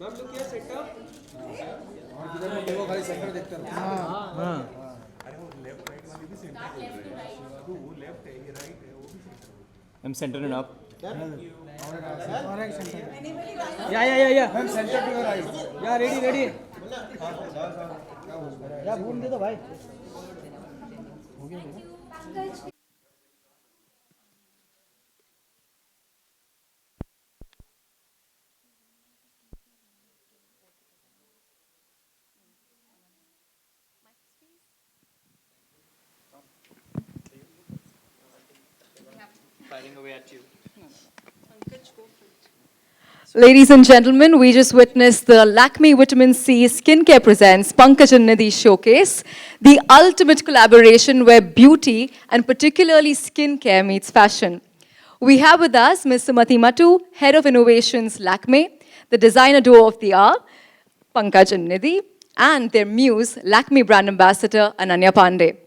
Ma'am look here setup. और किधर में देखो खाली सेंटर देखते रहो। हाँ अरे वो लेफ्ट राइट वाली भी सेंटर बोल रहे हैं तो वो लेफ्ट है ये राइट है वो भी सेंटर I'm centering up. और एक centre. Yeah. Ma'am centre to your right. Yeah, ready. या घूम दे दो भाई। Firing away at you. Ladies and gentlemen, we just witnessed the Lakme Vitamin C Skincare Presents Pankaj and Nidhi Showcase, the ultimate collaboration where beauty and particularly skincare meets fashion. We have with us Ms. Sumati Matu, Head of Innovations Lakme, the designer duo of the hour, Pankaj and Nidhi, and their muse, Lakme brand ambassador Ananya Pandey.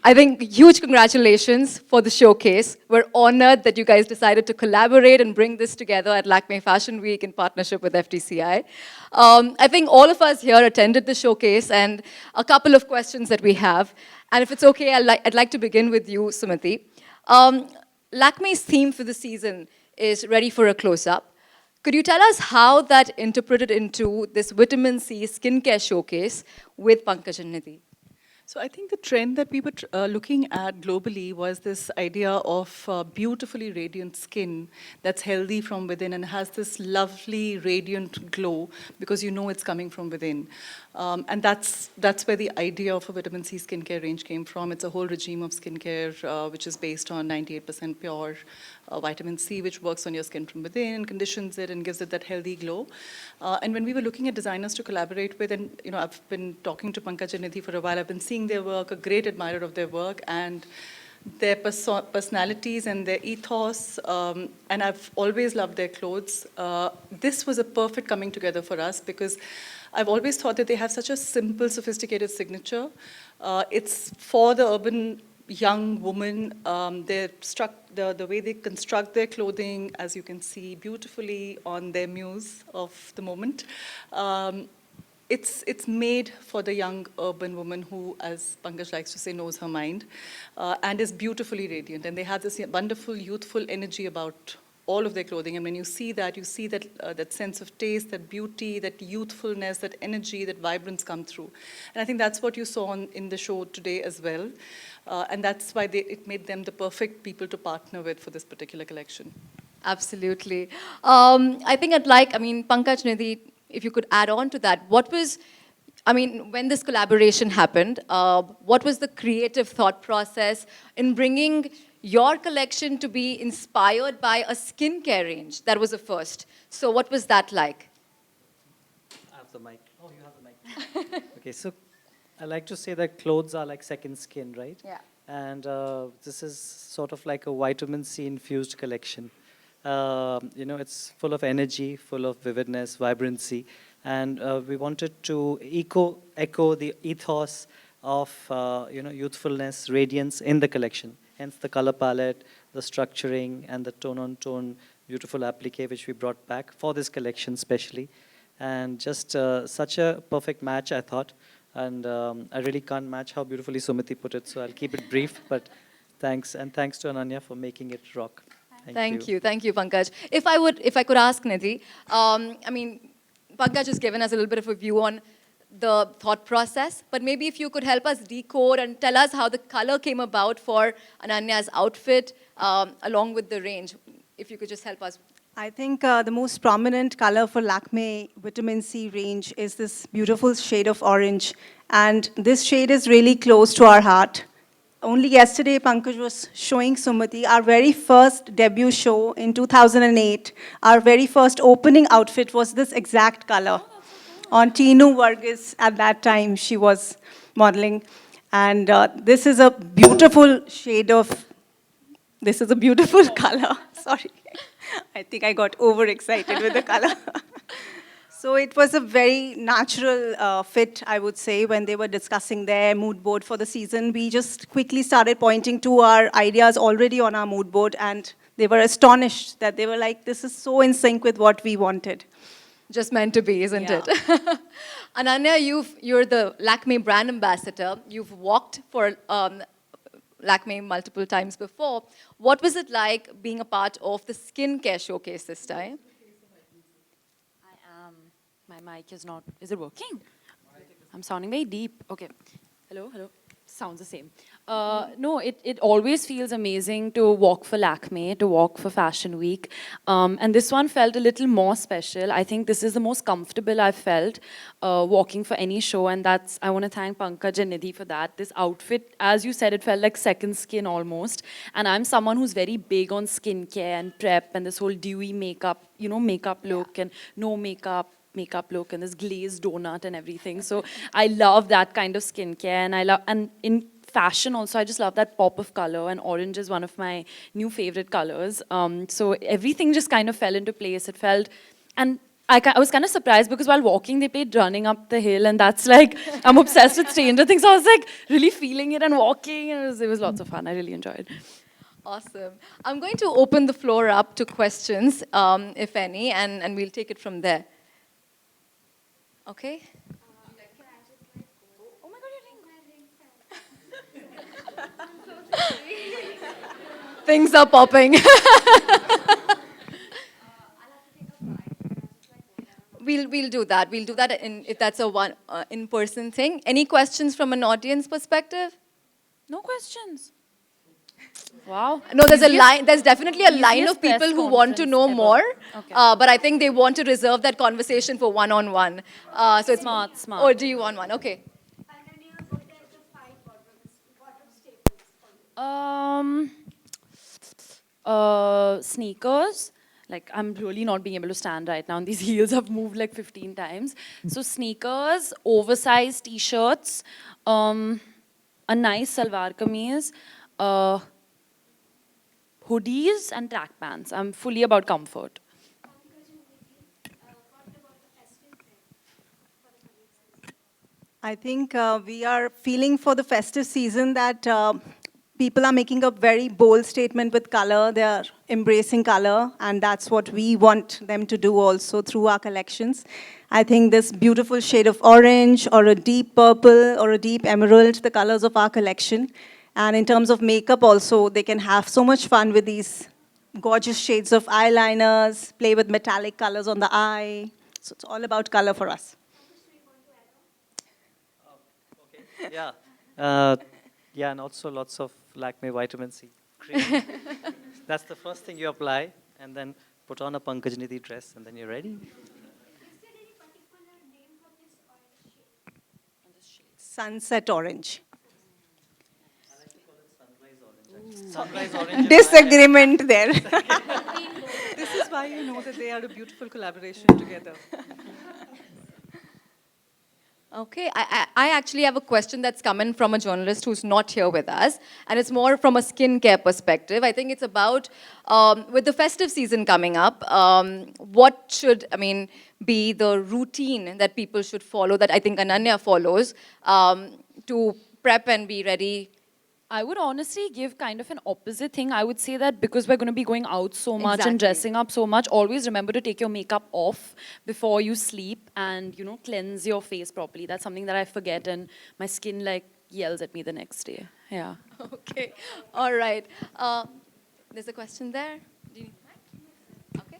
I think huge congratulations for the showcase. We're honored that you guys decided to collaborate and bring this together at Lakme Fashion Week in partnership with FTCI. I think all of us here attended the showcase, and a couple of questions that we have. And if it's okay, I'd like to begin with you, Sumati. Lakme's theme for the season is Ready for a Close-Up. Could you tell us how that interpreted into this vitamin C skincare showcase with Pankaj and Nidhi? So I think the trend that we were looking at globally was this idea of beautifully radiant skin that's healthy from within and has this lovely radiant glow because you know it's coming from within. And that's where the idea of a vitamin C skincare range came from. It's a whole regime of skincare which is based on 98% pure vitamin C, which works on your skin from within, conditions it, and gives it that healthy glow. And when we were looking at designers to collaborate with, and I've been talking to Pankaj and Nidhi for a while, I've been seeing their work, a great admirer of their work, and their personalities and their ethos, and I've always loved their clothes. This was a perfect coming together for us because I've always thought that they have such a simple, sophisticated signature. It's for the urban young woman. The way they construct their clothing, as you can see beautifully on their muse of the moment. It's made for the young urban woman who, as Pankaj likes to say, knows her mind, and is beautifully radiant. And they have this wonderful, youthful energy about all of their clothing. And when you see that that sense of taste, that beauty, that youthfulness, that energy, that vibrance come through. And I think that's what you saw in the show today as well. And that's why it made them the perfect people to partner with for this particular collection. Absolutely. I think Pankaj, Nidhi, if you could add on to that, when this collaboration happened, what was the creative thought process in bringing your collection to be inspired by a skincare range? That was a first. So what was that like? I have the mic. Oh, you have the mic. Okay, so I like to say that clothes are like second skin, right? Yeah. And this is sort of like a vitamin C infused collection. It's full of energy, full of vividness, vibrancy, and we wanted to echo the ethos of youthfulness, radiance in the collection. Hence the color palette, the structuring, and the tone-on-tone beautiful applique which we brought back for this collection specially. And just such a perfect match, I thought. And I really can't match how beautifully Sumati put it, so I'll keep it brief. But thanks, and thanks to Ananya for making it rock. Thank you, Pankaj. If I could ask Nidhi, Pankaj has given us a little bit of a view on the thought process, but maybe if you could help us decode and tell us how the color came about for Ananya's outfit, along with the range. If you could just help us. I think the most prominent color for Lakme Vitamin C range is this beautiful shade of orange. And this shade is really close to our heart. Only yesterday, Pankaj was showing Sumati our very first debut show in 2008. Our very first opening outfit was this exact color. On Tinu Varghese, at that time, she was modeling. And this is a beautiful shade of, this is a beautiful color. Sorry. I think I got overexcited with the color. So it was a very natural fit, I would say, when they were discussing their mood board for the season. We just quickly started pointing to our ideas already on our mood board, and they were astonished that they were like, this is so in sync with what we wanted. Just meant to be, isn't Yeah. it? Ananya, you're the Lakme brand ambassador. You've walked for Lakme multiple times before. What was it like being a part of the skincare showcase this time? I am. My mic is not. Is it working? I'm sounding very deep. Okay. Hello, hello. Sounds the same. No, it always feels amazing to walk for Lakme, to walk for Fashion Week. And this one felt a little more special. I think this is the most comfortable I've felt walking for any show. And I want to thank Pankaj and Nidhi for that. This outfit, as you said, it felt like second skin almost. And I'm someone who's very big on skincare and prep and this whole dewy makeup, makeup look and no makeup look and this glazed donut and everything. So I love that kind of skincare and in fashion also, I just love that pop of color and orange is one of my new favorite colors. So everything just kind of fell into place. It felt, and I was kind of surprised because while walking, they played Running Up the Hill and that's like, I'm obsessed with Stranger Things. So I was like really feeling it and walking and it was lots of fun. I really enjoyed it. Awesome. I'm going to open the floor up to questions, if any, and we'll take it from there. Okay. Oh my God, Things are popping. We'll do that. We'll do that if that's a in-person thing. Any questions from an audience perspective? no questions. Wow. No, there's a line. There's definitely a line Easiest of people press who want to conference know ever. more, Okay. but I think they want to reserve that conversation for one-on-one. So it's Smart. Or do you want one? Okay. Sneakers. Like, I'm really not being able to stand right now. And these heels have moved like 15 times. So sneakers, oversized t-shirts, a nice salwar kameez, hoodies and track pants. I'm fully about comfort. I think we are feeling for the festive season that people are making a very bold statement with color. They are embracing color, and that's what we want them to do also through our collections. I think this beautiful shade of orange or a deep purple or a deep emerald, the colors of our collection. And in terms of makeup also, they can have so much fun with these gorgeous shades of eyeliners, play with metallic colors on the eye. So it's all about color for us. Yeah. Yeah, and also lots of Lakme vitamin C cream. That's the first thing you apply, and then put on a Pankaj Nidhi dress, and then you're ready. Sunset orange. Sunrise orange. Disagreement there. This is why you know that they are a beautiful collaboration together. Okay, I actually have a question that's come in from a journalist who's not here with us, and it's more from a skincare perspective. I think it's about, with the festive season coming up, what should, be the routine that people should follow, that I think Ananya follows, to prep and be ready. I would honestly give kind of an opposite thing. I would say that because we're going to be going out so much Exactly. and dressing up so much, always remember to take your makeup off before you sleep and, cleanse your face properly. That's something that I forget and my skin like yells at me the next day. Yeah. Okay, all right. There's a question there. Do you need mic? Okay.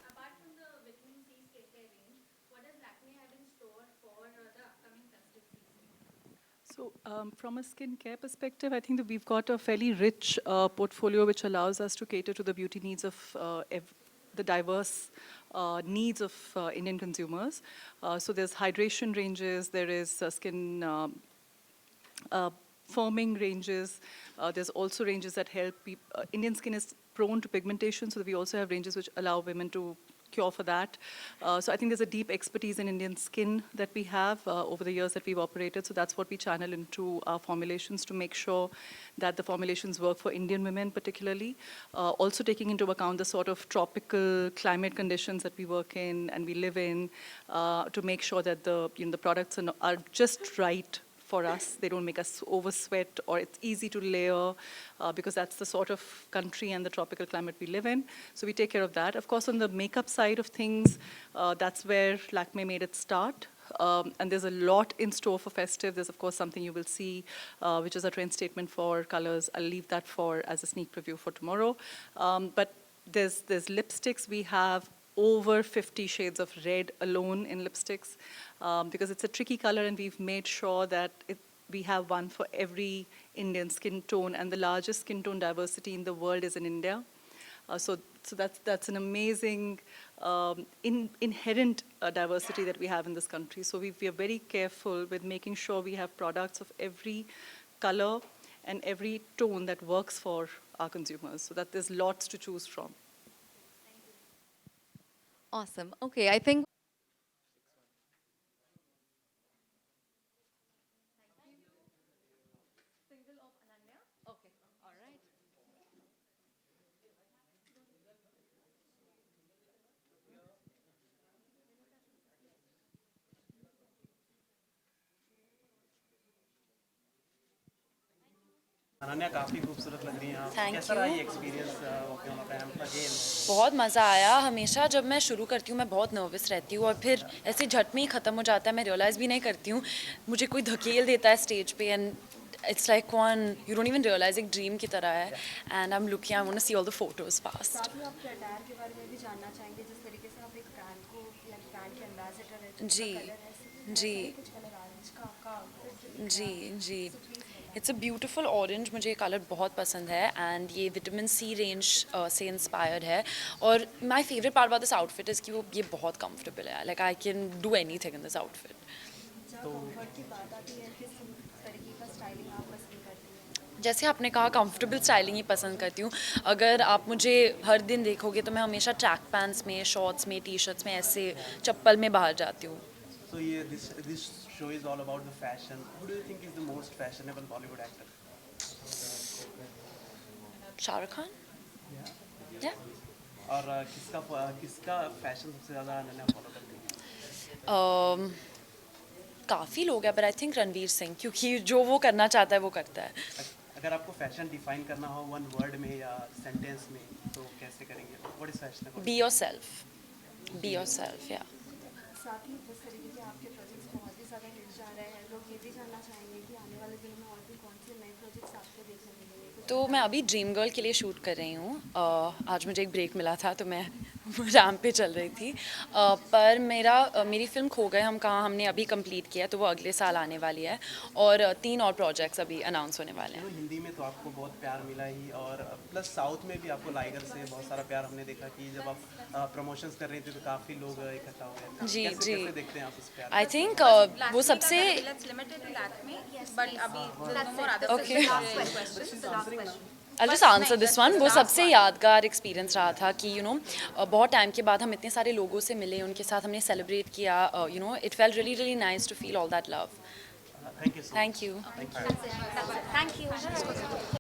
Apart from the vitamin C skincare range, what does Lakme have in store for the upcoming festive season? So from a skincare perspective, I think that we've got a fairly rich portfolio which allows us to cater to the beauty needs of the diverse needs of Indian consumers. So there's hydration ranges, there is skin firming ranges. There's also ranges that help people. Indian skin is prone to pigmentation, so we also have ranges which allow women to cure for that. So I think there's a deep expertise in Indian skin that we have over the years that we've operated. So that's what we channel into our formulations to make sure that the formulations work for Indian women particularly. Also taking into account the sort of tropical climate conditions that we work in and we live in to make sure that the products are just right for us. They don't make us over sweat, or it's easy to layer because that's the sort of country and the tropical climate we live in. So we take care of that. Of course, on the makeup side of things, that's where Lakme made its start. And there's a lot in store for festive. There's, of course, something you will see, which is a trend statement for colors. I'll leave that for as a sneak preview for tomorrow. But there's lipsticks. We have over 50 shades of red alone in lipsticks because it's a tricky color, and we've made sure that we have one for every Indian skin tone, and the largest skin tone diversity in the world is in India. So that's an amazing inherent diversity that we have in this country. So we are very careful with making sure we have products of every color and every tone that works for our consumers, so that there's lots to choose from. Awesome. Okay, I think. Ananya काफ़ी खूबसूरत लग रही हैं आप। Thank कैसा रहा you. ये experience working on camp again? बहुत मज़ा आया। हमेशा जब मैं शुरू करती हूँ मैं बहुत नर्वस रहती हूँ और फिर ऐसे झट में ही ख़त्म हो जाता है, मैं रियलाइज़ भी नहीं करती हूँ। मुझे कोई धकेल देता है स्टेज पे and it's like one you don't even realise, एक ड्रीम की तरह है and I am looking, I want to see all the photos fast. साथ ही आपके अटायर के बारे में भी जानना चाहेंगे, जिस तरीके से आप एक ब्रांड को ब्रांड के एम्बेसडर हैं। जी जी कुछ कलर ऑरेंज का आपका आउटफिट जी जी, इट्स अ ब्यूटीफुल ऑरेंज, मुझे ये कलर बहुत पसंद है एंड ये विटामिन सी रेंज से इंस्पायर्ड है। और my favourite part about this outfit is कि वो ये बहुत कंफर्टेबल है, like I can do anything in this outfit. जब कंफर्ट की बात आती है, किस तरीके का स्टाइलिंग आप पसंद करती हैं? जैसे आपने कहा कंफर्टेबल स्टाइलिंग ही पसंद करती हूँ। अगर आप मुझे हर दिन देखोगे तो मैं हमेशा ट्रैक पैंट्स में, शॉर्ट्स में, टी शर्ट्स में, ऐसे चप्पल में बाहर जाती हूँ। So this show is all about the fashion. Who do you think is the most fashionable Bollywood actor? Shahrukh Khan? या और किसका फैशन सबसे ज़्यादा अनन्या फॉलो करती है? काफ़ी लोग हैं, पर आई थिंक रणवीर सिंह, क्योंकि जो वो करना चाहता है वो करता है। अगर आपको फैशन डिफाइन करना हो वन वर्ड में या सेंटेंस में, तो कैसे करेंगे? What is fashionable? Be your self या। साथ ही जिस तरीके के आपके प्रोजेक्ट्स बहुत ही ज़्यादा हिट जा रहे हैं, लोग ये भी जानना चाहेंगे कि आने वाले दिनों में और भी कौन से नए प्रोजेक्ट्स आपको देखने मिलेंगे? तो मैं अभी ड्रीम गर्ल के लिए शूट कर रही हूँ। आज मुझे एक ब्रेक मिला था तो मैं रैम्प पे चल रही थी, पर मेरी फिल्म खो गए हम कहाँ हमने अभी कंप्लीट किया, तो वो अगले साल आने वाली है और 3 और प्रोजेक्ट्स अभी अनाउंस होने वाले हैं। हिंदी में तो आपको बहुत प्यार मिला ही, और प्लस साउथ में भी आपको लाइगर से बहुत सारा प्यार हमने देखा कि जब आप प्रमोशंस कर रहे थे तो काफ़ी लोग इकट्ठा हुए थे। जी कैसे जी, कैसे देखते हैं आप इस प्यार? आई थिंक वो सबसे I'll just answer this one. वो सबसे यादगार एक्सपीरियंस रहा था कि बहुत टाइम के बाद हम इतने सारे लोगों से मिले, उनके साथ हमने सेलिब्रेट किया, it felt really really nice to feel all that love. Thank you so much. Thank you. Thank you.